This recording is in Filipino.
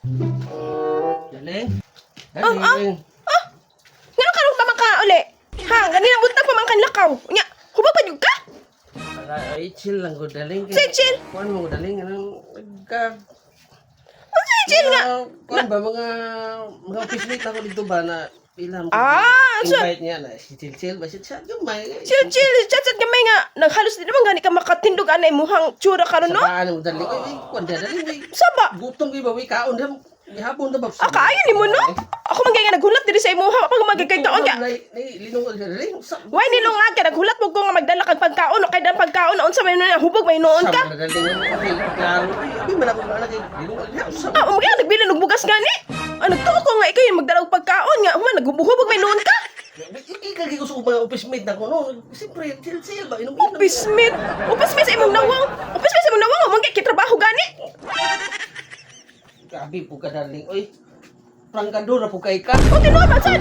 Daling. Daling. Ngano karong tamang ka uli? Ha, ganina buntag pa man kan lakaw. Nya, hubag pa jud ka? Ay, chill lang ko daling. Say chill. Kuan mo daling anong nagka Say chill nga. Kuan ba mga office mate ako dito ba na ilang So invite niya na si chill ba siya gamay. chill, chat gamay nga. Naghalos din naman gani ka makatindog anay muhang tsura karon no? Sa mo daling. Ay, kuan daling. Saba. Gutom gyud ba wi kaon dam. Gihapon ta ba? Kaayo ni mo no? Ako man kay nga naghulat diri sa imuha pag magkaytaon ka. Linong daling. Why nilong nga ka naghulat mo ko nga magdala kag pagkaon o kay dan pagkaon unsa may na hubog may noon ka? Sa daling. Klaro. Abi man ako na kay linong. Mga nagbili og bugas gani. Nagtuo ko nga ikaw yung magdala og pagkaon nga human naghubog may noon ka. Ikagi ko sa mga office mate na ko no. Siyempre chill ba inom. Office mate sa imong nawang. Office mate sa imong nawang mo kay trabaho gani. Grabe po ka darling. Oy. Prangkadora po kay ka. O tinuod man sad.